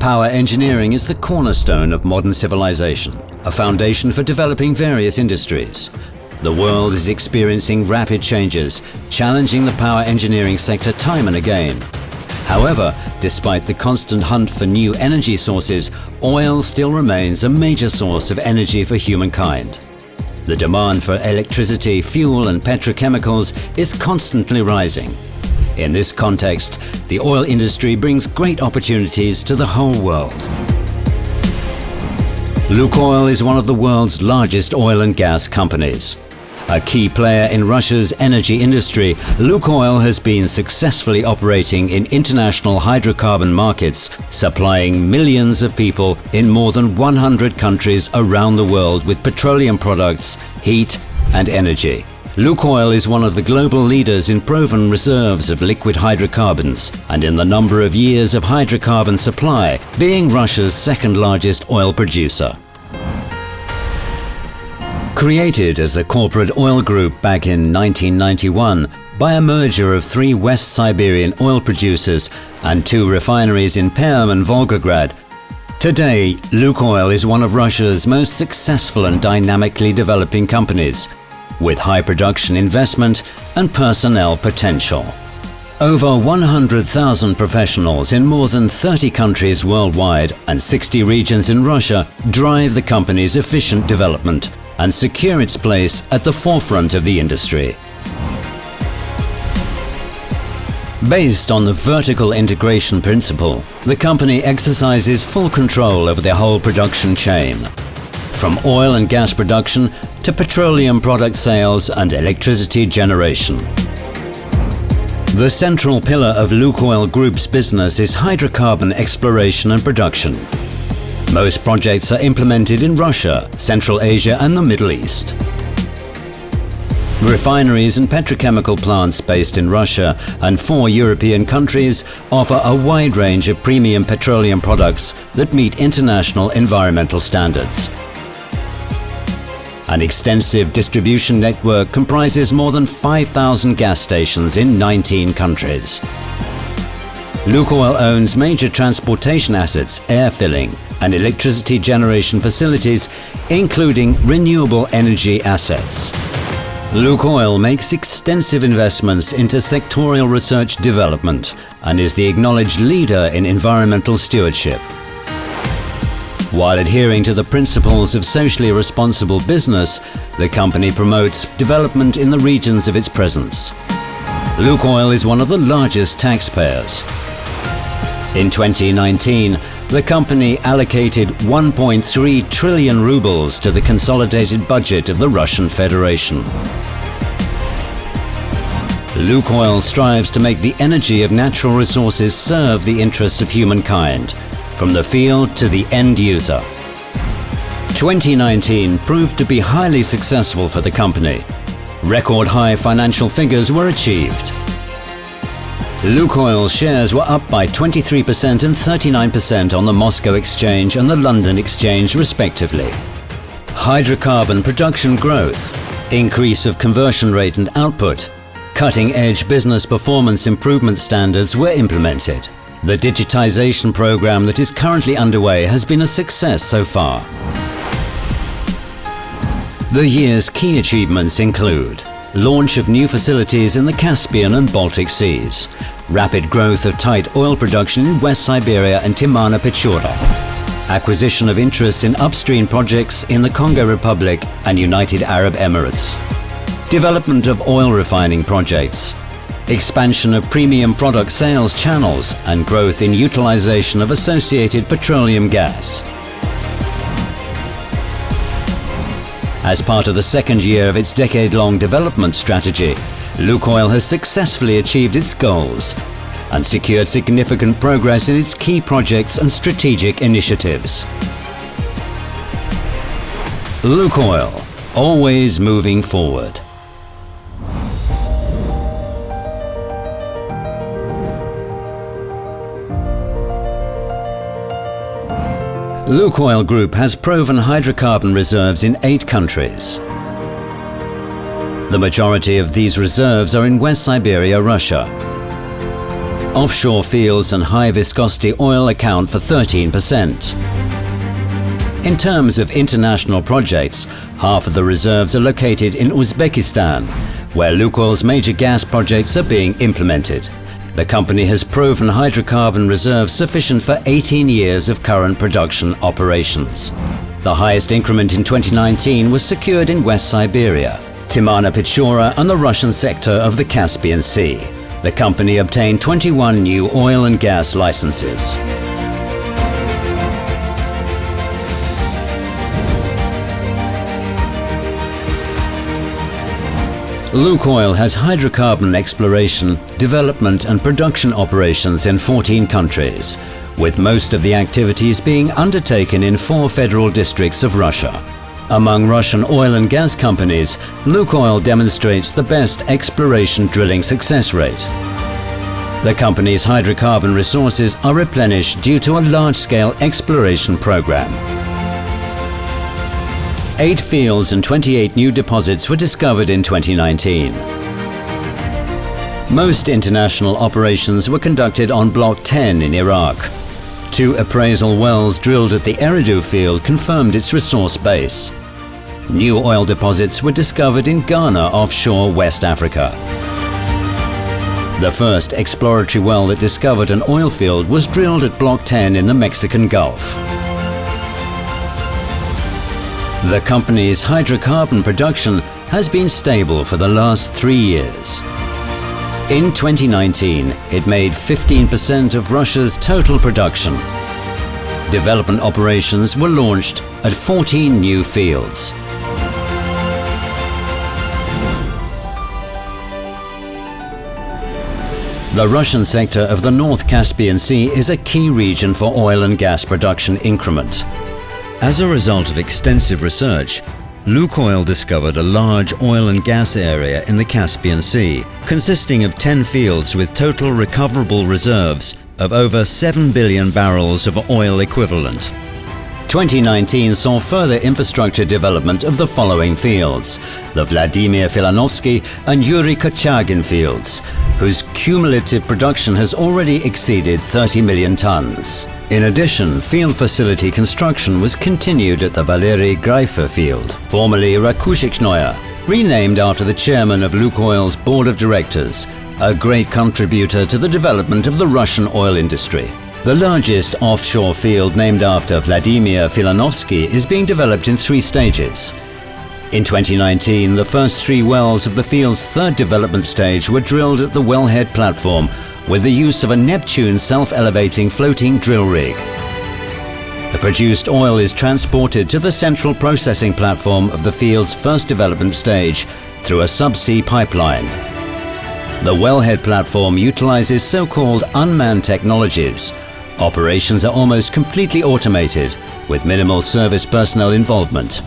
Power engineering is the cornerstone of modern civilization, a foundation for developing various industries. The world is experiencing rapid changes, challenging the power engineering sector time and again. However, despite the constant hunt for new energy sources, oil still remains a major source of energy for humankind. The demand for electricity, fuel and petrochemicals is constantly rising. In this context, the oil industry brings great opportunities to the whole world. LUKOIL is one of the world's largest oil and gas companies. A key player in Russia's energy industry, LUKOIL has been successfully operating in international hydrocarbon markets, supplying millions of people in more than 100 countries around the world with petroleum products, heat and energy. LUKOIL is one of the global leaders in proven reserves of liquid hydrocarbons and in the number of years of hydrocarbon supply, being Russia's second largest oil producer. Created as a corporate oil group back in 1991 by a merger of 3 West Siberian oil producers and 2 refineries in Perm and Volgograd, today LUKOIL is one of Russia's most successful and dynamically developing companies, with high production investment and personnel potential. Over 100,000 professionals in more than 30 countries worldwide and 60 regions in Russia drive the company's efficient development and secure its place at the forefront of the industry. Based on the vertical integration principle, the company exercises full control over the whole production chain, from oil and gas production to petroleum product sales and electricity generation. The central pillar of LUKOIL Group's business is hydrocarbon exploration and production. Most projects are implemented in Russia, Central Asia and the Middle East. Refineries and petrochemical plants based in Russia and 4 European countries offer a wide range of premium petroleum products that meet international environmental standards. An extensive distribution network comprises more than 5,000 gas stations in 19 countries. LUKOIL owns major transportation assets, air filling and electricity generation facilities, including renewable energy assets. LUKOIL makes extensive investments into sectorial research development and is the acknowledged leader in environmental stewardship. While adhering to the principles of socially responsible business, the company promotes development in the regions of its presence. LUKOIL is one of the largest taxpayers. In 2019, the company allocated 1.3 trillion rubles to the consolidated budget of the Russian Federation. LUKOIL strives to make the energy of natural resources serve the interests of humankind, from the field to the end user. 2019 proved to be highly successful for the company. Record high financial figures were achieved. LUKOIL shares were up by 23% and 39% on the Moscow Exchange and the London Exchange respectively. Hydrocarbon production growth, increase of conversion rate and output, cutting-edge business performance improvement standards were implemented. The digitization program that is currently underway has been a success so far. The year's key achievements include launch of new facilities in the Caspian and Baltic Seas, rapid growth of tight oil production in West Siberia and Timana-Pechora, acquisition of interests in upstream projects in the Congo Republic and United Arab Emirates, development of oil refining projects, expansion of premium product sales channels and growth in utilization of associated petroleum gas. As part of the second year of its decade-long development strategy, LUKOIL has successfully achieved its goals and secured significant progress in its key projects and strategic initiatives. LUKOIL, always moving forward. LUKOIL Group has proven hydrocarbon reserves in 8 countries. The majority of these reserves are in West Siberia, Russia. Offshore fields and high viscosity oil account for 13%. In terms of international projects, half of the reserves are located in Uzbekistan, where LUKOIL's major gas projects are being implemented. The company has proven hydrocarbon reserves sufficient for 18 years of current production operations. The highest increment in 2019 was secured in West Siberia, Timana Pechora and the Russian sector of the Caspian Sea. The company obtained 21 new oil and gas licenses. LUKOIL has hydrocarbon exploration, development and production operations in 14 countries, with most of the activities being undertaken in 4 federal districts of Russia. Among Russian oil and gas companies, LUKOIL demonstrates the best exploration drilling success rate. The company's hydrocarbon resources are replenished due to a large-scale exploration program. 8 fields and 28 new deposits were discovered in 2019. Most international operations were conducted on Block 10 in Iraq. 2 appraisal wells drilled at the Eridu field confirmed its resource base. New oil deposits were discovered in Ghana offshore West Africa. The first exploratory well that discovered an oil field was drilled at Block 10 in the Mexican Gulf. The company's hydrocarbon production has been stable for the last 3 years. In 2019, it made 15% of Russia's total production. Development operations were launched at 14 new fields. The Russian sector of the North Caspian Sea is a key region for oil and gas production increment. As a result of extensive research, LUKOIL discovered a large oil and gas area in the Caspian Sea, consisting of 10 fields with total recoverable reserves of over 7 billion barrels of oil equivalent. 2019 saw further infrastructure development of the following fields: the Vladimir Filanovsky and Yuri Kochagin fields, whose cumulative production has already exceeded 30 million tons. In addition, field facility construction was continued at the Valery Greifer field, formerly Rakushiknoye, renamed after the chairman of LUKOIL's board of directors, a great contributor to the development of the Russian oil industry. The largest offshore field named after Vladimir Filanovsky is being developed in 3 stages. In 2019, the first 3 wells of the field's 3rd development stage were drilled at the wellhead platform with the use of a Neptune self-elevating floating drill rig. The produced oil is transported to the central processing platform of the field's 1st development stage through a subsea pipeline. The wellhead platform utilizes so-called unmanned technologies. Operations are almost completely automated, with minimal service personnel involvement.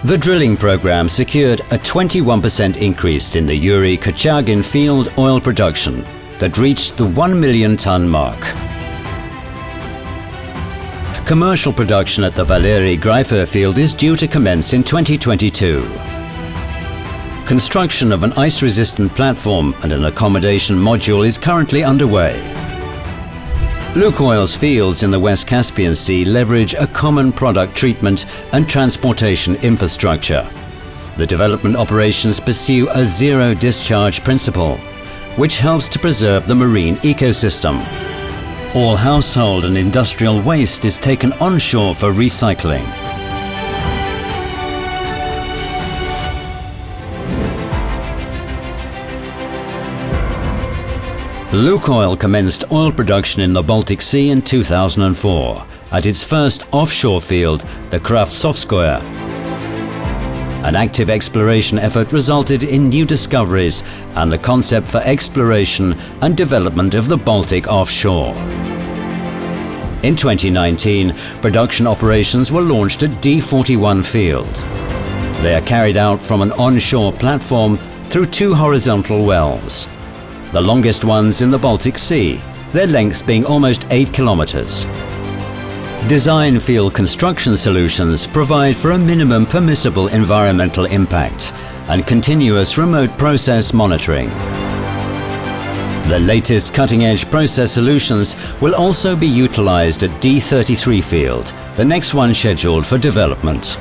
The drilling program secured a 21% increase in the Yuri Kochagin field oil production that reached the 1 million ton mark. Commercial production at the Valery Greifer field is due to commence in 2022. Construction of an ice-resistant platform and an accommodation module is currently underway. LUKOIL's fields in the West Caspian Sea leverage a common product treatment and transportation infrastructure. The development operations pursue a zero-discharge principle, which helps to preserve the marine ecosystem. All household and industrial waste is taken onshore for recycling. LUKOIL commenced oil production in the Baltic Sea in 2004 at its first offshore field, the Kravtsovskoye. An active exploration effort resulted in new discoveries and the concept for exploration and development of the Baltic offshore. In 2019, production operations were launched at D41 field. They are carried out from an onshore platform through 2 horizontal wells, the longest ones in the Baltic Sea, their length being almost 8 kilometers. Design field construction solutions provide for a minimum permissible environmental impact and continuous remote process monitoring. The latest cutting-edge process solutions will also be utilized at D33 field, the next one scheduled for development.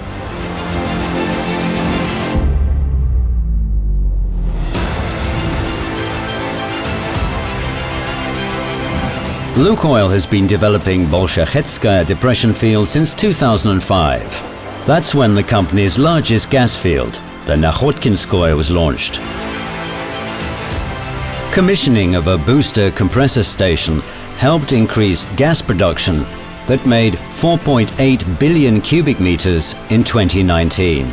LUKOIL has been developing Bolshevikskaya depression field since 2005. That's when the company's largest gas field, the Nakhotkinskoye, was launched. Commissioning of a booster compressor station helped increase gas production that made 4.8 billion cubic meters in 2019.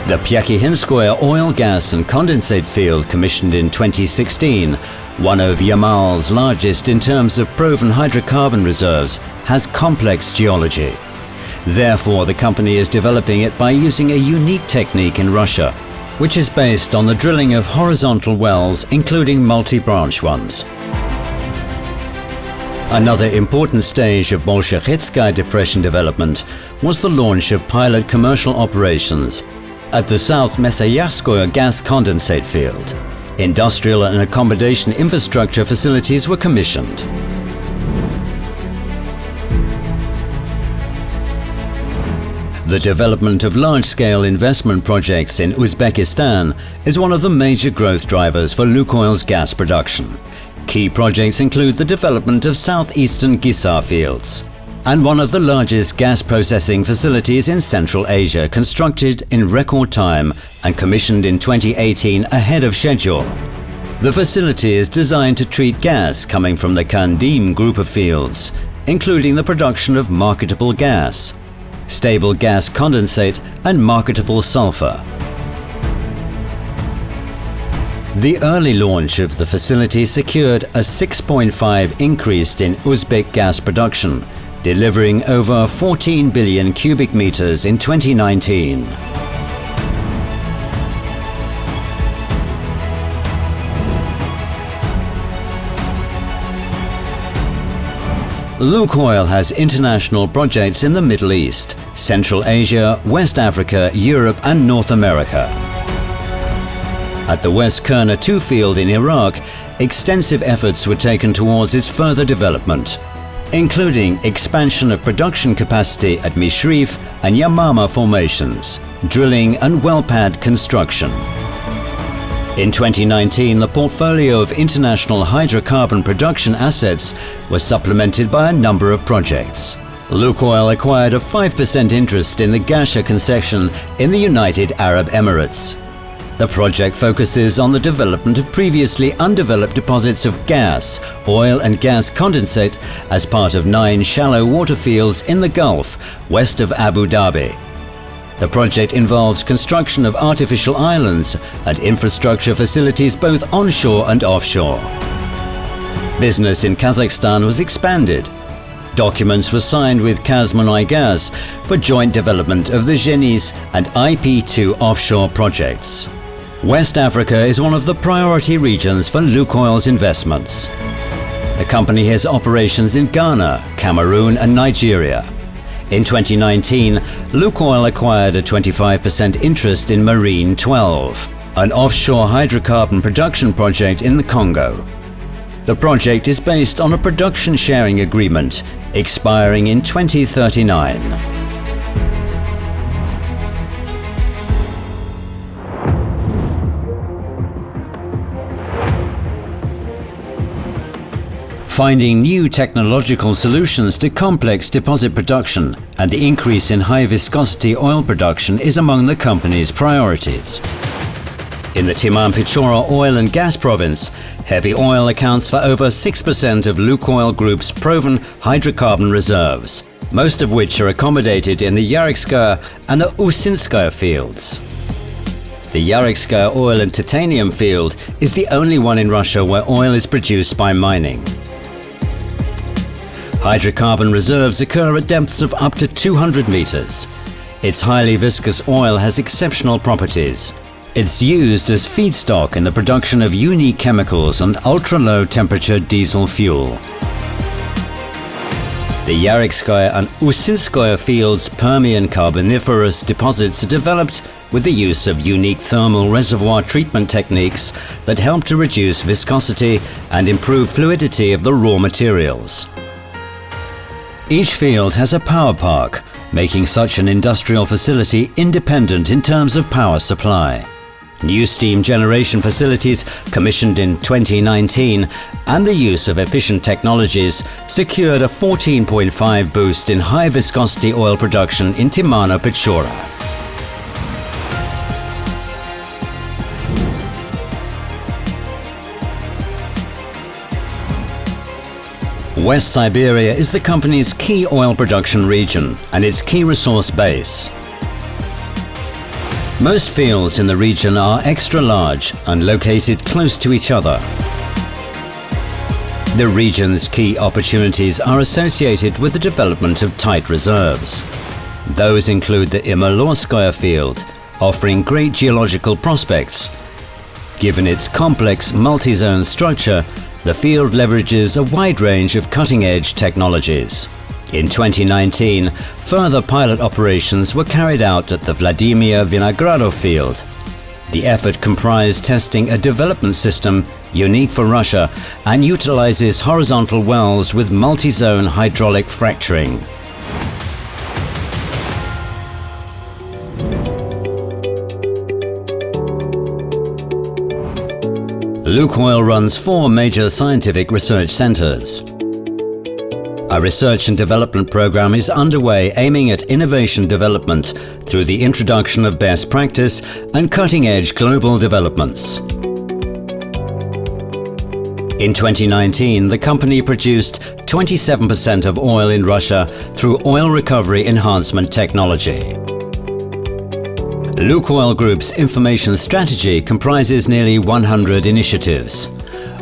The Pyakhyinskoye oil, gas and condensate field, commissioned in 2016, one of Yamal's largest in terms of proven hydrocarbon reserves, has complex geology. Therefore, the company is developing it by using a unique technique in Russia, which is based on the drilling of horizontal wells, including multi-branch ones. Another important stage of Bolshevikskaya depression development was the launch of pilot commercial operations at the South Mesayaskoye gas condensate field. Industrial and accommodation infrastructure facilities were commissioned. The development of large-scale investment projects in Uzbekistan is one of the major growth drivers for LUKOIL's gas production. Key projects include the development of southeastern Gisar fields and one of the largest gas processing facilities in Central Asia, constructed in record time and commissioned in 2018 ahead of schedule. The facility is designed to treat gas coming from the Kandim group of fields, including the production of marketable gas, stable gas condensate and marketable sulfur. The early launch of the facility secured a 6.5 increase in Uzbek gas production, delivering over 14 billion cubic meters in 2019. LUKOIL has international projects in the Middle East, Central Asia, West Africa, Europe and North America. At the West Kurna 2 field in Iraq, extensive efforts were taken towards its further development, including expansion of production capacity at Mishrif and Yamama formations, drilling and well pad construction. In 2019, the portfolio of international hydrocarbon production assets was supplemented by a number of projects. LUKOIL acquired a 5% interest in the Gasha concession in the United Arab Emirates. The project focuses on the development of previously undeveloped deposits of gas, oil and gas condensate as part of 9 shallow water fields in the Gulf, west of Abu Dhabi. The project involves construction of artificial islands and infrastructure facilities both onshore and offshore. Business in Kazakhstan was expanded. Documents were signed with Kazmunaygas for joint development of the Genis and IP2 offshore projects. West Africa is one of the priority regions for LUKOIL's investments. The company has operations in Ghana, Cameroon and Nigeria. In 2019, LUKOIL acquired a 25% interest in Marine 12, an offshore hydrocarbon production project in the Congo. The project is based on a production sharing agreement expiring in 2039. Finding new technological solutions to complex deposit production and the increase in high-viscosity oil production is among the company's priorities. In the Timan-Pichora oil and gas province, heavy oil accounts for over 6% of LUKOIL Group's proven hydrocarbon reserves, most of which are accommodated in the Yarikskaya and the Usinskaya fields. The Yarikskaya oil and titanium field is the only one in Russia where oil is produced by mining. Hydrocarbon reserves occur at depths of up to 200 meters. Its highly viscous oil has exceptional properties. It's used as feedstock in the production of unique chemicals and ultra-low temperature diesel fuel. The Yarikskaya and Usinskaya fields' Permian Carboniferous deposits are developed with the use of unique thermal reservoir treatment techniques that help to reduce viscosity and improve fluidity of the raw materials. Each field has a power park, making such an industrial facility independent in terms of power supply. New steam generation facilities commissioned in 2019 and the use of efficient technologies secured a 14.5 boost in high viscosity oil production in Timano Pechora. West Siberia is the company's key oil production region and its key resource base. Most fields in the region are extra large and located close to each other. The region's key opportunities are associated with the development of tight reserves. Those include the Imerlorskoye field, offering great geological prospects. Given its complex multi-zone structure, the field leverages a wide range of cutting-edge technologies. In 2019, further pilot operations were carried out at the Vladimir Vinogradov field. The effort comprised testing a development system unique for Russia and utilizes horizontal wells with multi-zone hydraulic fracturing. LUKOIL runs 4 major scientific research centers. A research and development program is underway aiming at innovation development through the introduction of best practice and cutting-edge global developments. In 2019, the company produced 27% of oil in Russia through oil recovery enhancement technology. LUKOIL Group's information strategy comprises nearly 100 initiatives.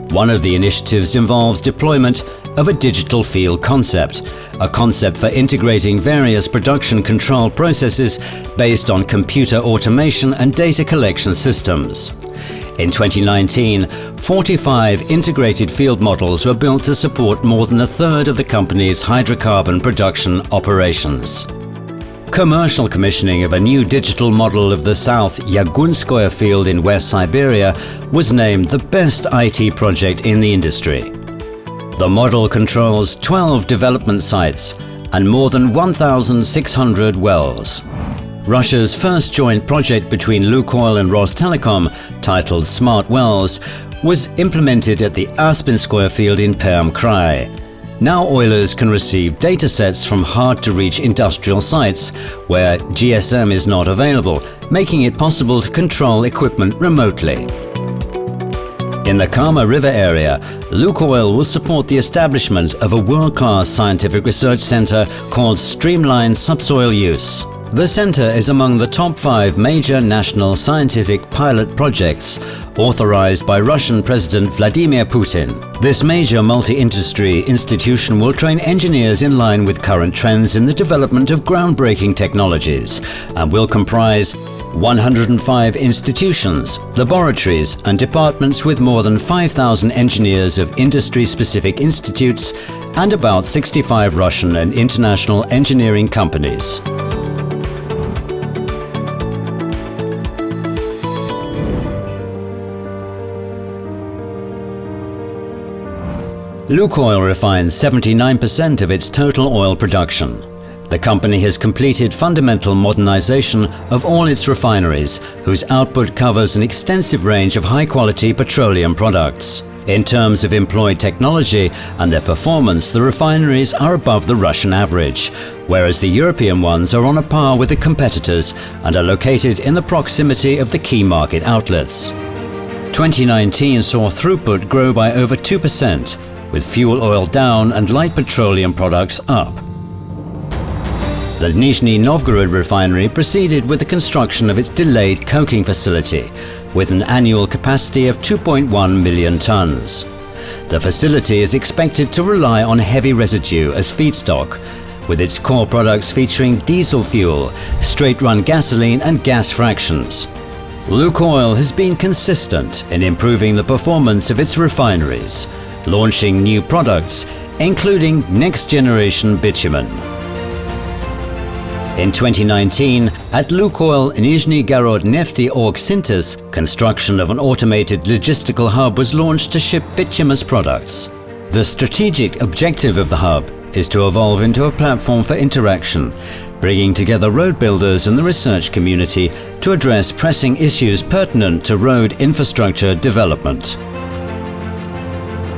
One of the initiatives involves deployment of a digital field concept, a concept for integrating various production control processes based on computer automation and data collection systems. In 2019, 45 integrated field models were built to support more than a third of the company's hydrocarbon production operations. Commercial commissioning of a new digital model of the South Yagunskoye field in West Siberia was named the best IT project in the industry. The model controls 12 development sites and more than 1,600 wells. Russia's first joint project between LUKOIL and Rostelecom, titled Smart Wells, was implemented at the Aspinskoye field in Perm Krai. Now oilers can receive data sets from hard-to-reach industrial sites where GSM is not available, making it possible to control equipment remotely. In the Kama River area, LUKOIL will support the establishment of a world-class scientific research center called Streamlined Subsoil Use. The center is among the top 5 major national scientific pilot projects authorized by Russian President Vladimir Putin. This major multi-industry institution will train engineers in line with current trends in the development of groundbreaking technologies and will comprise 105 institutions, laboratories and departments with more than 5,000 engineers of industry-specific institutes and about 65 Russian and international engineering companies. LUKOIL refines 79% of its total oil production. The company has completed fundamental modernization of all its refineries, whose output covers an extensive range of high-quality petroleum products. In terms of employed technology and their performance, the refineries are above the Russian average, whereas the European ones are on a par with the competitors and are located in the proximity of the key market outlets. 2019 saw throughput grow by over 2%, with fuel oil down and light petroleum products up. The Nizhny Novgorod refinery proceeded with the construction of its delayed coking facility, with an annual capacity of 2.1 million tons. The facility is expected to rely on heavy residue as feedstock, with its core products featuring diesel fuel, straight-run gasoline and gas fractions. LUKOIL has been consistent in improving the performance of its refineries, launching new products, including next-generation bitumen. In 2019, at LUKOIL Nizhny Gorod Nefty Org Syntes, construction of an automated logistical hub was launched to ship bituminous products. The strategic objective of the hub is to evolve into a platform for interaction, bringing together road builders and the research community to address pressing issues pertinent to road infrastructure development.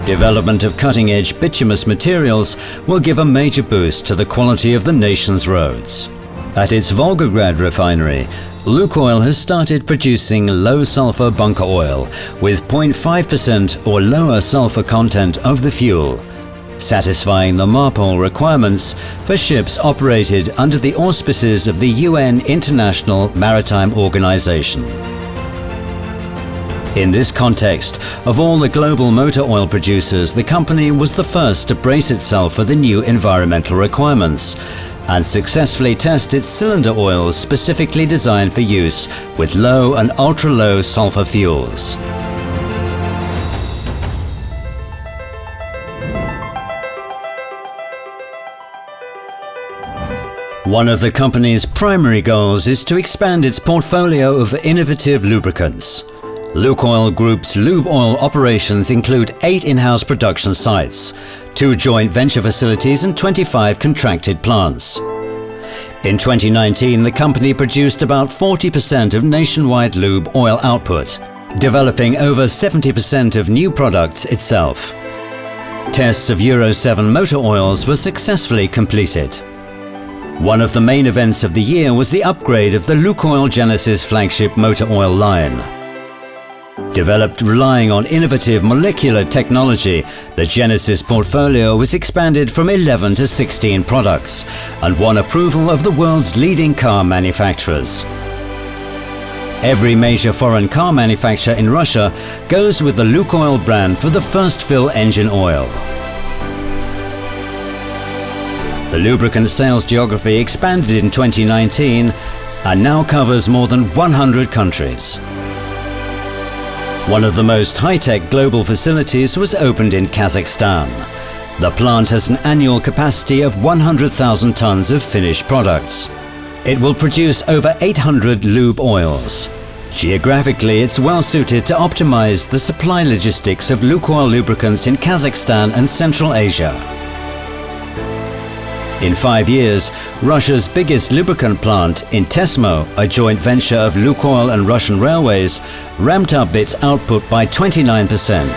Development of cutting-edge bituminous materials will give a major boost to the quality of the nation's roads. At its Volgograd refinery, LUKOIL has started producing low-sulfur bunker oil with 0.5% or lower sulfur content of the fuel, satisfying the MARPOL requirements for ships operated under the auspices of the UN International Maritime Organization. In this context, of all the global motor oil producers, the company was the first to brace itself for the new environmental requirements and successfully test its cylinder oils specifically designed for use with low and ultra-low sulfur fuels. One of the company's primary goals is to expand its portfolio of innovative lubricants. LUKOIL Group's lube oil operations include 8 in-house production sites, 2 joint venture facilities and 25 contracted plants. In 2019, the company produced about 40% of nationwide lube oil output, developing over 70% of new products itself. Tests of Euro 7 motor oils were successfully completed. One of the main events of the year was the upgrade of the LUKOIL Genesis flagship motor oil line. Developed relying on innovative molecular technology, the Genesis portfolio was expanded from 11 to 16 products and won approval of the world's leading car manufacturers. Every major foreign car manufacturer in Russia goes with the LUKOIL brand for the first fill engine oil. The lubricant sales geography expanded in 2019 and now covers more than 100 countries. One of the most high-tech global facilities was opened in Kazakhstan. The plant has an annual capacity of 100,000 tons of finished products. It will produce over 800 lube oils. Geographically, it's well suited to optimize the supply logistics of LUKOIL lubricants in Kazakhstan and Central Asia. In 5 years, Russia's biggest lubricant plant in Tesmo, a joint venture of LUKOIL and Russian Railways, ramped up its output by 29%.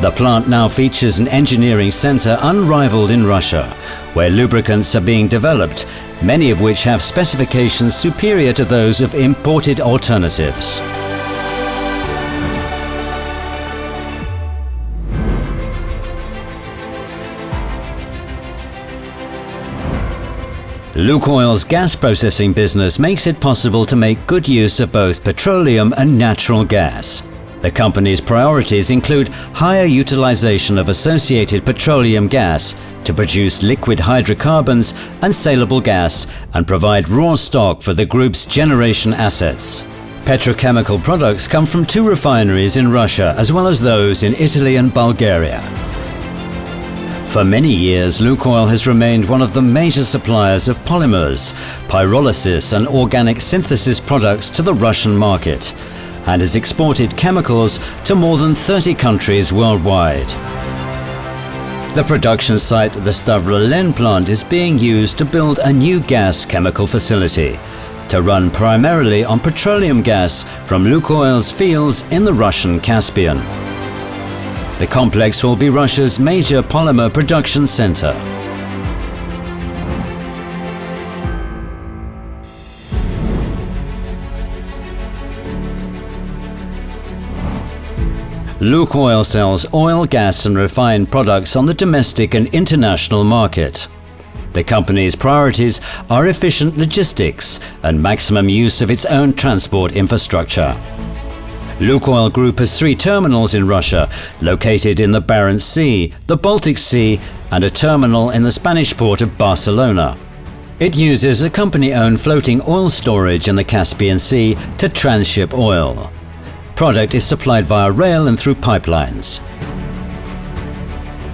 The plant now features an engineering center unrivaled in Russia, where lubricants are being developed, many of which have specifications superior to those of imported alternatives. LUKOIL's gas processing business makes it possible to make good use of both petroleum and natural gas. The company's priorities include higher utilization of associated petroleum gas to produce liquid hydrocarbons and saleable gas and provide raw stock for the group's generation assets. Petrochemical products come from 2 refineries in Russia as well as those in Italy and Bulgaria. For many years, LUKOIL has remained one of the major suppliers of polymers, pyrolysis and organic synthesis products to the Russian market, and has exported chemicals to more than 30 countries worldwide. The production site at the Stavrolen plant is being used to build a new gas chemical facility, to run primarily on petroleum gas from LUKOIL's fields in the Russian Caspian. The complex will be Russia's major polymer production center. LUKOIL sells oil, gas and refined products on the domestic and international market. The company's priorities are efficient logistics and maximum use of its own transport infrastructure. LUKOIL Group has 3 terminals in Russia, located in the Barents Sea, the Baltic Sea and a terminal in the Spanish port of Barcelona. It uses a company-owned floating oil storage in the Caspian Sea to transship oil. Product is supplied via rail and through pipelines.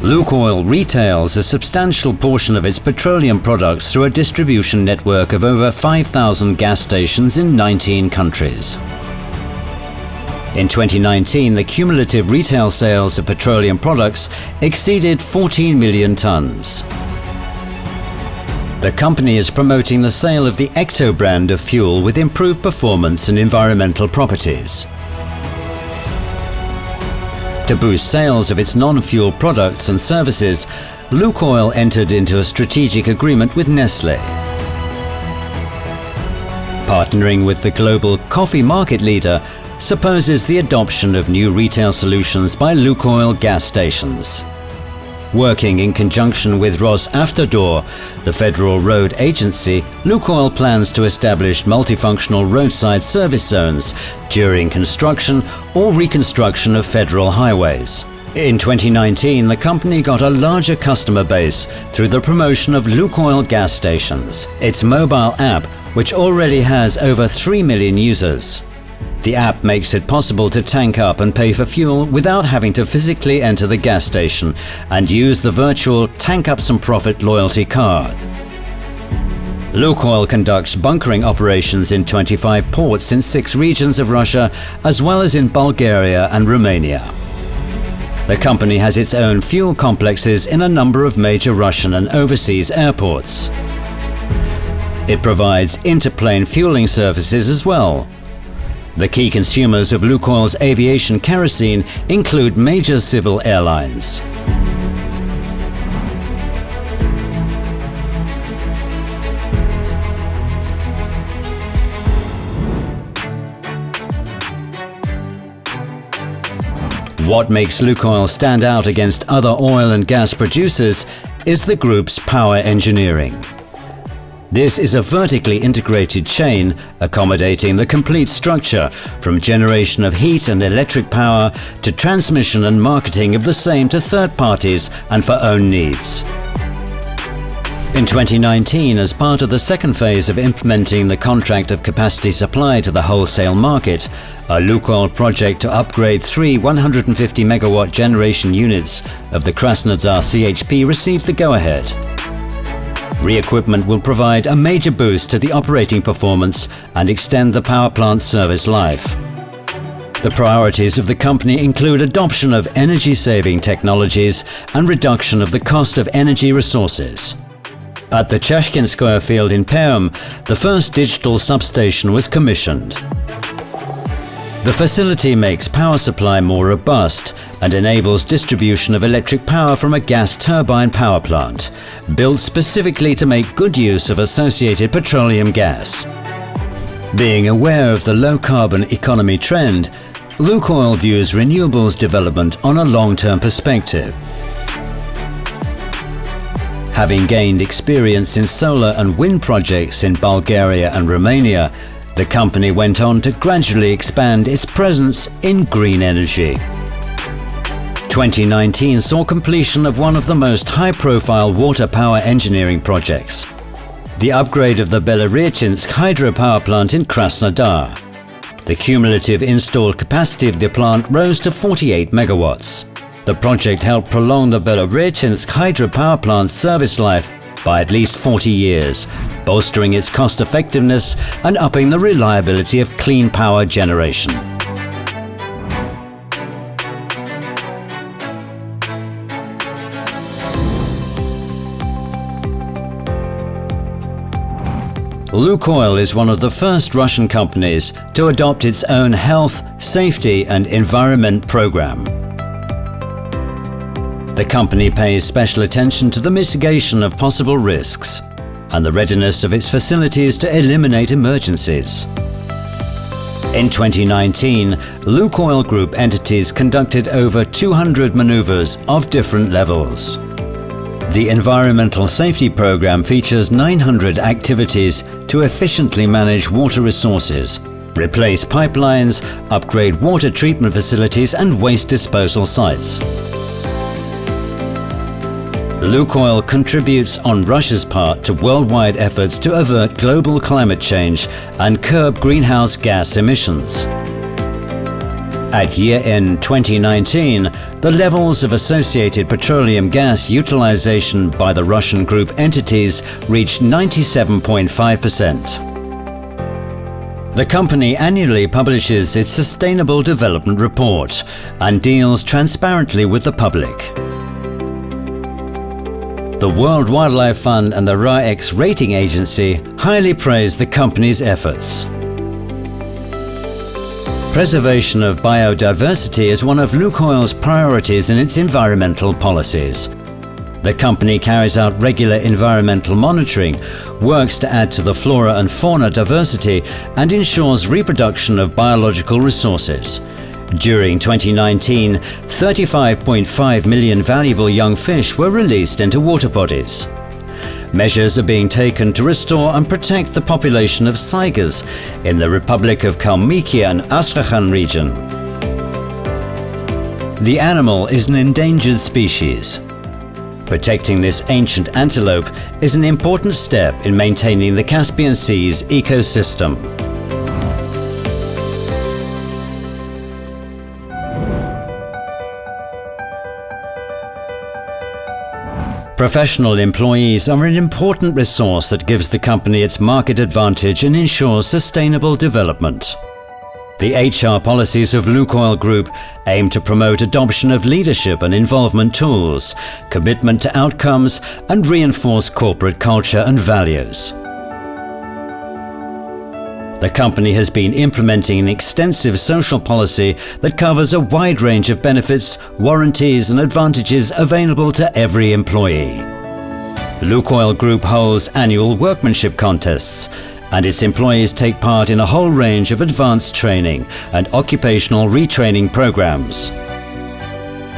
LUKOIL retails a substantial portion of its petroleum products through a distribution network of over 5,000 gas stations in 19 countries. In 2019, the cumulative retail sales of petroleum products exceeded 14 million tons. The company is promoting the sale of the Ecto brand of fuel with improved performance and environmental properties. To boost sales of its non-fuel products and services, LUKOIL entered into a strategic agreement with Nestlé. Partnering with the global coffee market leader supposes the adoption of new retail solutions by LUKOIL gas stations. Working in conjunction with Rosavtodor, the Federal Road Agency, LUKOIL plans to establish multifunctional roadside service zones during construction or reconstruction of federal highways. In 2019, the company got a larger customer base through the promotion of LUKOIL gas stations, its mobile app, which already has over 3 million users. The app makes it possible to tank up and pay for fuel without having to physically enter the gas station and use the virtual Tank Up Some Profit loyalty card. LUKOIL conducts bunkering operations in 25 ports in 6 regions of Russia, as well as in Bulgaria and Romania. The company has its own fuel complexes in a number of major Russian and overseas airports. It provides interplane fueling services as well. The key consumers of LUKOIL's aviation kerosene include major civil airlines. What makes LUKOIL stand out against other oil and gas producers is the group's power engineering. This is a vertically integrated chain accommodating the complete structure, from generation of heat and electric power to transmission and marketing of the same to third parties and for own needs. In 2019, as part of the second phase of implementing the contract of capacity supply to the wholesale market, a LUKOIL project to upgrade 3 150 megawatt generation units of the Krasnodar CHP received the go-ahead. Re-equipment will provide a major boost to the operating performance and extend the power plant's service life. The priorities of the company include adoption of energy-saving technologies and reduction of the cost of energy resources. At the Cheshkinskoye field in Perm, the first digital substation was commissioned. The facility makes power supply more robust and enables distribution of electric power from a gas turbine power plant, built specifically to make good use of associated petroleum gas. Being aware of the low-carbon economy trend, LUKOIL views renewables development on a long-term perspective. Having gained experience in solar and wind projects in Bulgaria and Romania, the company went on to gradually expand its presence in green energy. 2019 saw completion of one of the most high-profile water power engineering projects, the upgrade of the Belorechynsk hydropower plant in Krasnodar. The cumulative installed capacity of the plant rose to 48 megawatts. The project helped prolong the Belorechynsk hydropower plant's service life by at least 40 years, bolstering its cost-effectiveness and upping the reliability of clean power generation. LUKOIL is one of the first Russian companies to adopt its own health, safety and environment program. The company pays special attention to the mitigation of possible risks and the readiness of its facilities to eliminate emergencies. In 2019, LUKOIL Group entities conducted over 200 maneuvers of different levels. The environmental safety program features 900 activities to efficiently manage water resources, replace pipelines, upgrade water treatment facilities and waste disposal sites. LUKOIL contributes on Russia's part to worldwide efforts to avert global climate change and curb greenhouse gas emissions. At year-end 2019, the levels of associated petroleum gas utilization by the Russian group entities reached 97.5%. The company annually publishes its Sustainable Development Report and deals transparently with the public. The World Wildlife Fund and the RAEX rating agency highly praise the company's efforts. Preservation of biodiversity is one of LUKOIL's priorities in its environmental policies. The company carries out regular environmental monitoring, works to add to the flora and fauna diversity, and ensures reproduction of biological resources. During 2019, 35.5 million valuable young fish were released into water bodies. Measures are being taken to restore and protect the population of saigers in the Republic of Kalmykia and Astrakhan region. The animal is an endangered species. Protecting this ancient antelope is an important step in maintaining the Caspian Sea's ecosystem. Professional employees are an important resource that gives the company its market advantage and ensures sustainable development. The HR policies of LUKOIL Group aim to promote adoption of leadership and involvement tools, commitment to outcomes, and reinforce corporate culture and values. The company has been implementing an extensive social policy that covers a wide range of benefits, warranties, and advantages available to every employee. LUKOIL Group holds annual workmanship contests, and its employees take part in a whole range of advanced training and occupational retraining programs.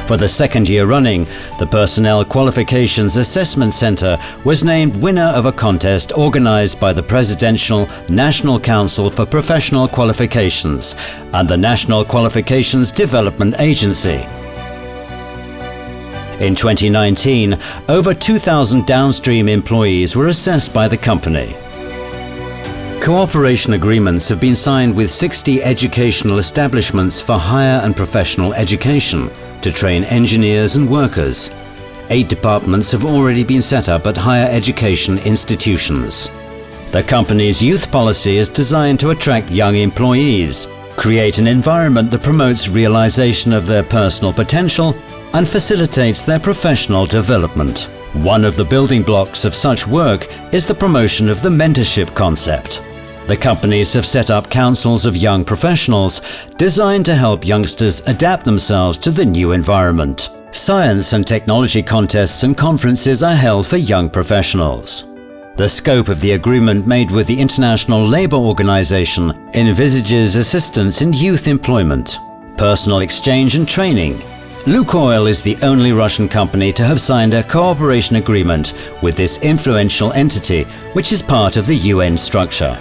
For the second year running, the Personnel Qualifications Assessment Center was named winner of a contest organized by the Presidential National Council for Professional Qualifications and the National Qualifications Development Agency. In 2019, over 2,000 downstream employees were assessed by the company. Cooperation agreements have been signed with 60 educational establishments for higher and professional education to train engineers and workers. 8 departments have already been set up at higher education institutions. The company's youth policy is designed to attract young employees, create an environment that promotes realization of their personal potential and facilitates their professional development. One of the building blocks of such work is the promotion of the mentorship concept. The companies have set up councils of young professionals designed to help youngsters adapt themselves to the new environment. Science and technology contests and conferences are held for young professionals. The scope of the agreement made with the International Labour Organization envisages assistance in youth employment, personal exchange and training. LUKOIL is the only Russian company to have signed a cooperation agreement with this influential entity, which is part of the UN structure.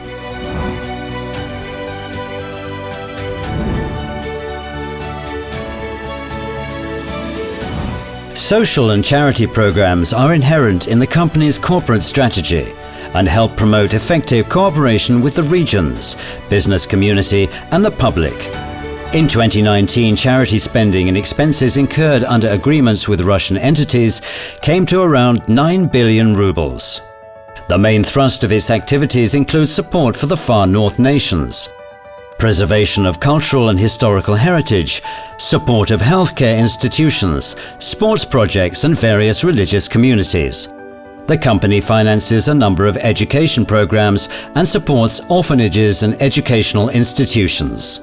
Social and charity programs are inherent in the company's corporate strategy and help promote effective cooperation with the regions, business community, and the public. In 2019, charity spending and expenses incurred under agreements with Russian entities came to around 9 billion rubles. The main thrust of its activities includes support for the far north nations, preservation of cultural and historical heritage, support of healthcare institutions, sports projects, and various religious communities. The company finances a number of education programs and supports orphanages and educational institutions.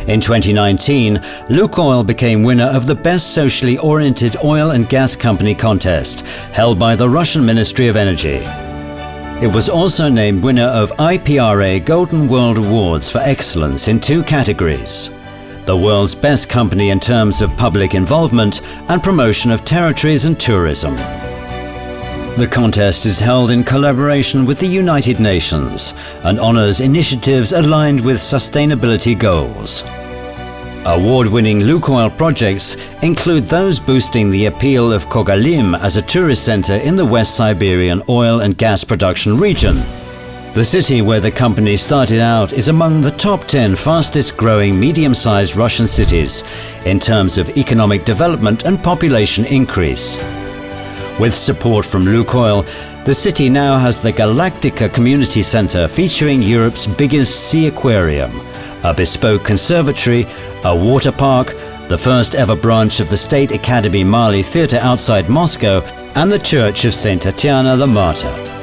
In 2019, LUKOIL became winner of the Best Socially Oriented Oil and Gas Company contest, held by the Russian Ministry of Energy. It was also named winner of IPRA Golden World Awards for Excellence in 2 categories: the world's best company in terms of public involvement and promotion of territories and tourism. The contest is held in collaboration with the United Nations and honors initiatives aligned with sustainability goals. Award-winning LUKOIL projects include those boosting the appeal of Kogalim as a tourist center in the West Siberian oil and gas production region, The city where the company started out is among the top 10 fastest growing medium-sized Russian cities in terms of economic development and population increase. With support from LUKOIL, the city now has the Galactica Community Center featuring Europe's biggest sea aquarium, a bespoke conservatory, a water park, the first ever branch of the State Academy Mali Theatre outside Moscow, and the Church of St. Tatiana the Martyr.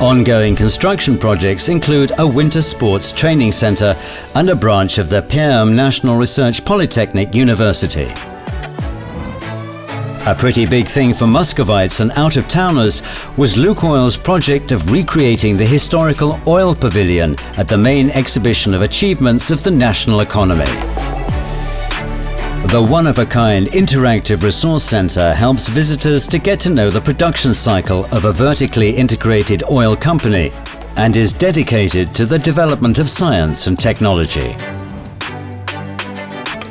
Ongoing construction projects include a winter sports training center and a branch of the Perm National Research Polytechnic University. A pretty big thing for Muscovites and out-of-towners was LUKOIL's project of recreating the historical oil pavilion at the main exhibition of achievements of the national economy. The one-of-a-kind interactive resource center helps visitors to get to know the production cycle of a vertically integrated oil company and is dedicated to the development of science and technology.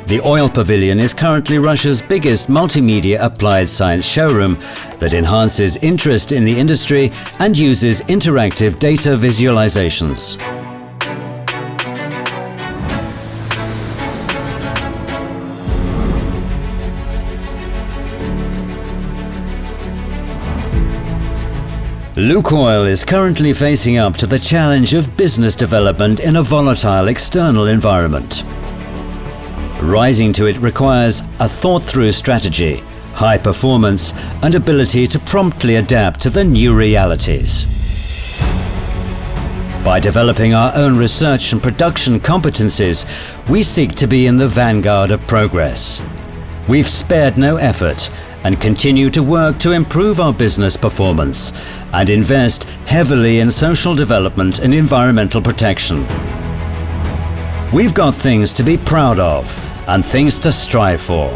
The Oil Pavilion is currently Russia's biggest multimedia applied science showroom that enhances interest in the industry and uses interactive data visualizations. LUKOIL is currently facing up to the challenge of business development in a volatile external environment. Rising to it requires a thought-through strategy, high performance, and ability to promptly adapt to the new realities. By developing our own research and production competencies, we seek to be in the vanguard of progress. We've spared no effort and continue to work to improve our business performance and invest heavily in social development and environmental protection. We've got things to be proud of and things to strive for.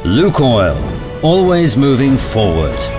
LUKOIL, always moving forward.